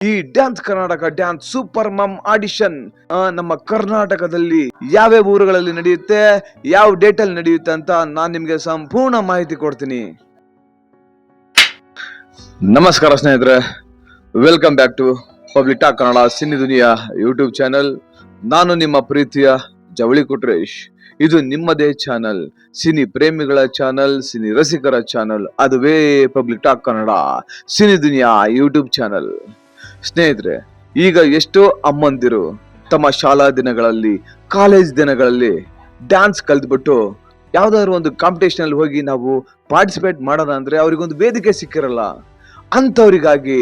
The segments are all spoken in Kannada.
ಈ ಡ್ಯಾನ್ಸ್ ಕರ್ನಾಟಕ ಡ್ಯಾನ್ಸ್ ಸೂಪರ್ ಮಮ್ ಆಡಿಷನ್ ನಮ್ಮ ಕರ್ನಾಟಕದಲ್ಲಿ ಯಾವ್ಯಾವ ಊರುಗಳಲ್ಲಿ ನಡೆಯುತ್ತೆ, ಯಾವ ಡೇಟ್ ಅಲ್ಲಿ ನಡೆಯುತ್ತೆ ಅಂತ ನಾನ್ ನಿಮ್ಗೆ ಸಂಪೂರ್ಣ ಮಾಹಿತಿ ಕೊಡ್ತೀನಿ. ನಮಸ್ಕಾರ ಸ್ನೇಹಿತರೆ, welcome back to public talk Kannada cine Duniya YouTube channel. ನಾನು ನಿಮ್ಮ ಪ್ರೀತಿಯ ಜವಳಿ ಕುಟ್ರೇಶ್. ಇದು ನಿಮ್ಮದೇ ಚಾನಲ್, ಸಿನಿ ಪ್ರೇಮಿಗಳ ಚಾನಲ್, ಸಿನಿ ರಸಿಕರ ಚಾನಲ್, ಅದುವೇ public talk Kannada cine Duniya YouTube channel. ಸ್ನೇಹಿತರೆ, ಈಗ ಎಷ್ಟೋ ಅಮ್ಮಂದಿರು ತಮ್ಮ ಶಾಲಾ ದಿನಗಳಲ್ಲಿ, ಕಾಲೇಜ್ ದಿನಗಳಲ್ಲಿ ಡ್ಯಾನ್ಸ್ ಕಲ್ತ್ಬಿಟ್ಟು ಯಾವ್ದಾದ್ರು ಒಂದು ಕಾಂಪಿಟೇಷನ್ ಅಲ್ಲಿ ಹೋಗಿ ನಾವು ಪಾರ್ಟಿಸಿಪೇಟ್ ಮಾಡೋಣ ಅಂದ್ರೆ ಅವ್ರಿಗೊಂದು ವೇದಿಕೆ ಸಿಕ್ಕಿರಲ್ಲ. ಅಂತವರಿಗಾಗಿ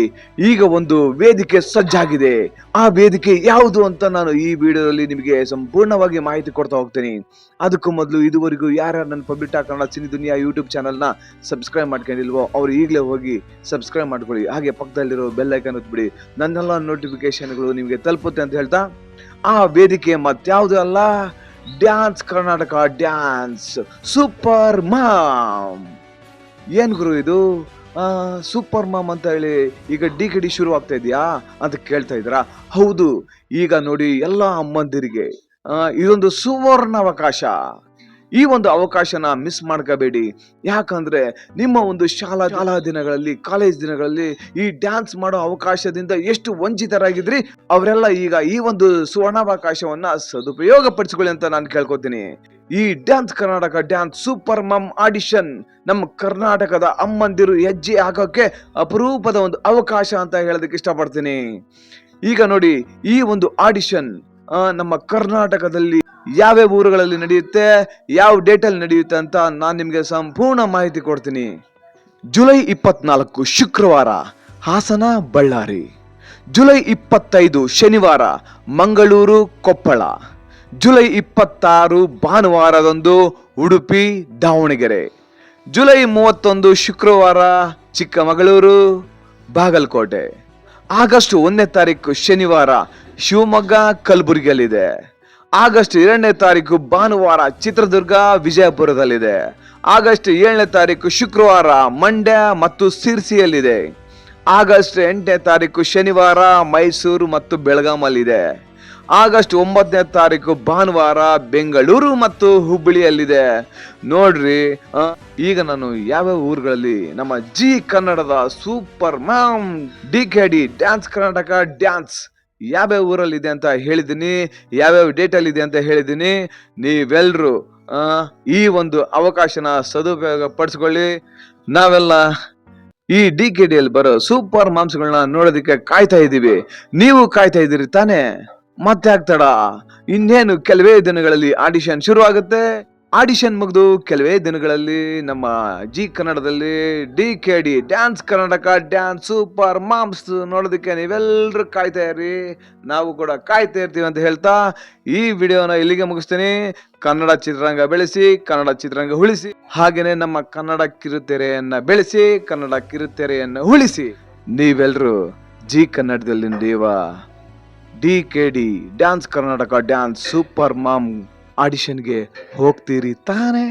ಈಗ ಒಂದು ವೇದಿಕೆ ಸಜ್ಜಾಗಿದೆ. ಆ ವೇದಿಕೆ ಯಾವುದು ಅಂತ ನಾನು ಈ ವಿಡಿಯೋದಲ್ಲಿ ನಿಮಗೆ ಸಂಪೂರ್ಣವಾಗಿ ಮಾಹಿತಿ ಕೊಡ್ತಾ ಹೋಗ್ತೀನಿ. ಅದಕ್ಕೂ ಮೊದಲು ಇದುವರೆಗೂ ಯಾರು ನನ್ನ public talk Kannada cine Duniya YouTube ಚಾನಲ್ನ ಸಬ್ಸ್ಕ್ರೈಬ್ ಮಾಡ್ಕೊಂಡಿಲ್ವೋ ಅವ್ರು ಈಗಲೇ ಹೋಗಿ ಸಬ್ಸ್ಕ್ರೈಬ್ ಮಾಡ್ಕೊಳ್ಳಿ. ಹಾಗೆ ಪಕ್ಕದಲ್ಲಿರೋ ಬೆಲ್ ಐಕಾನ್ ಒತ್ಬಿಡಿ, ನನ್ನೆಲ್ಲ ನೋಟಿಫಿಕೇಶನ್ಗಳು ನಿಮಗೆ ತಲುಪುತ್ತೆ ಅಂತ ಹೇಳ್ತಾ, ಆ ವೇದಿಕೆ ಮತ್ಯಾವುದು ಅಲ್ಲ, dance Karnataka dance super mom. ಏನ್ ಗುರು ಇದು ಸೂಪರ್ ಮಾಮ್ ಅಂತ ಹೇಳಿ ಈಗ ಡಿ ಶುರು ಆಗ್ತಾ ಇದೆಯಾ ಅಂತ ಕೇಳ್ತಾ ಇದ್ದೀರಾ? ಹೌದು, ಈಗ ನೋಡಿ ಎಲ್ಲ ಅಮ್ಮಂದಿರಿಗೆ ಇದೊಂದು ಸುವರ್ಣ ಅವಕಾಶ. ಈ ಒಂದು ಅವಕಾಶನ ಮಿಸ್ ಮಾಡ್ಕೋಬೇಡಿ. ಯಾಕಂದ್ರೆ ನಿಮ್ಮ ಒಂದು ಶಾಲಾ ದಿನಗಳಲ್ಲಿ, ಕಾಲೇಜ್ ದಿನಗಳಲ್ಲಿ ಈ ಡ್ಯಾನ್ಸ್ ಮಾಡೋ ಅವಕಾಶದಿಂದ ಎಷ್ಟು ವಂಚಿತರಾಗಿದ್ರಿ, ಅವರೆಲ್ಲ ಈಗ ಈ ಒಂದು ಸುವರ್ಣಾವಕಾಶವನ್ನ ಸದುಪಯೋಗ ಪಡಿಸಿಕೊಳ್ಳಿ ಅಂತ ನಾನು ಕೇಳ್ಕೊತೀನಿ. ಈ ಡ್ಯಾನ್ಸ್ ಕರ್ನಾಟಕ ಡ್ಯಾನ್ಸ್ ಸೂಪರ್ ಮಮ್ ಆಡಿಷನ್ ನಮ್ಮ ಕರ್ನಾಟಕದ ಅಮ್ಮಂದಿರು ಹೆಜ್ಜೆ ಹಾಕೋಕೆ ಅಪರೂಪದ ಒಂದು ಅವಕಾಶ ಅಂತ ಹೇಳೋದಕ್ಕೆ ಇಷ್ಟಪಡ್ತೀನಿ. ಈಗ ನೋಡಿ, ಈ ಒಂದು ಆಡಿಷನ್ ನಮ್ಮ ಕರ್ನಾಟಕದಲ್ಲಿ ಯಾವ್ಯಾವ ಊರುಗಳಲ್ಲಿ ನಡೆಯುತ್ತೆ, ಯಾವ ಡೇಟ್ ಅಲ್ಲಿ ನಡೆಯುತ್ತೆ ಅಂತ ನಾನು ನಿಮ್ಗೆ ಸಂಪೂರ್ಣ ಮಾಹಿತಿ ಕೊಡ್ತೀನಿ. ಜುಲೈ 24 ಶುಕ್ರವಾರ ಹಾಸನ ಬಳ್ಳಾರಿ, ಜುಲೈ 25 ಶನಿವಾರ ಮಂಗಳೂರು ಕೊಪ್ಪಳ, ಜುಲೈ 26 ಭಾನುವಾರದಂದು ಉಡುಪಿ ದಾವಣಗೆರೆ, ಜುಲೈ 31 ಶುಕ್ರವಾರ ಚಿಕ್ಕಮಗಳೂರು ಬಾಗಲಕೋಟೆ, ಆಗಸ್ಟ್ 1ನೇ ತಾರೀಕು ಶನಿವಾರ ಶಿವಮೊಗ್ಗ ಕಲಬುರಗಿಯಲ್ಲಿದೆ, ಆಗಸ್ಟ್ 2ನೇ ತಾರೀಕು ಭಾನುವಾರ ಚಿತ್ರದುರ್ಗ ವಿಜಯಪುರದಲ್ಲಿದೆ, ಆಗಸ್ಟ್ 7ನೇ ತಾರೀಕು ಶುಕ್ರವಾರ ಮಂಡ್ಯ ಮತ್ತು ಸಿರ್ಸಿಯಲ್ಲಿದೆ, ಆಗಸ್ಟ್ 8ನೇ ತಾರೀಕು ಶನಿವಾರ ಮೈಸೂರು ಮತ್ತು ಬೆಳಗಾಮಲ್ಲಿದೆ, ಆಗಸ್ಟ್ 9ನೇ ತಾರೀಕು ಭಾನುವಾರ ಬೆಂಗಳೂರು ಮತ್ತು ಹುಬ್ಬಳ್ಳಿಯಲ್ಲಿದೆ. ನೋಡ್ರಿ, ಈಗ ನಾನು ಯಾವ್ಯಾವ ಊರುಗಳಲ್ಲಿ ನಮ್ಮ ಜಿ ಕನ್ನಡದ super mom D dance Karnataka dance ಯಾವ್ಯಾವ ಊರಲ್ಲಿ ಇದೆ ಅಂತ ಹೇಳಿದ್ದೀನಿ, ಯಾವ್ಯಾವ ಡೇಟ್ ಅಲ್ಲಿ ಇದೆ ಅಂತ ಹೇಳಿದ್ದೀನಿ. ನೀವೆಲ್ರು ಈ ಒಂದು ಅವಕಾಶನ ಸದುಪಯೋಗ ಪಡಿಸ್ಕೊಳ್ಳಿ. ನಾವೆಲ್ಲ ಈ ಡಿ ಬರೋ ಸೂಪರ್ ಮಾಮ್ಸ್ಗಳನ್ನ ನೋಡೋದಕ್ಕೆ ಕಾಯ್ತಾ ಇದ್ದೀವಿ. ನೀವು ಕಾಯ್ತಾ ಇದ್ದೀರಿ ತಾನೇ? ಮತ್ತೆ ಆಗ್ತಾಡ, ಇನ್ನೇನು ಕೆಲವೇ ದಿನಗಳಲ್ಲಿ ಆಡಿಷನ್ ಶುರು ಆಗುತ್ತೆ. ಆಡಿಷನ್ ಮುಗಿದು ಕೆಲವೇ ದಿನಗಳಲ್ಲಿ ನಮ್ಮ ಜಿ ಕನ್ನಡದಲ್ಲಿ D dance Karnataka dance super moms ನೋಡೋದಕ್ಕೆ ನೀವೆಲ್ಲರೂ ಕಾಯ್ತಾ ಇರ್ರಿ, ನಾವು ಕೂಡ ಕಾಯ್ತಾ ಇರ್ತೀವಿ ಅಂತ ಹೇಳ್ತಾ ಈ ವಿಡಿಯೋನ ಇಲ್ಲಿಗೆ ಮುಗಿಸ್ತೀನಿ. ಕನ್ನಡ ಚಿತ್ರರಂಗ ಬೆಳೆಸಿ, ಕನ್ನಡ ಚಿತ್ರರಂಗ ಉಳಿಸಿ, ಹಾಗೇನೆ ನಮ್ಮ ಕನ್ನಡ ಕಿರುತೆರೆಯನ್ನ ಬೆಳೆಸಿ, ಕನ್ನಡ ಕಿರುತೆರೆಯನ್ನ ಉಳಿಸಿ. ನೀವೆಲ್ಲರೂ ಜಿ ಕನ್ನಡದಲ್ಲಿ ನಡೆಯುವ D dance Karnataka dance super mom ಆಡಿಷನ್ಗೆ ಹೋಗ್ತೀರಿ ತಾನೇ?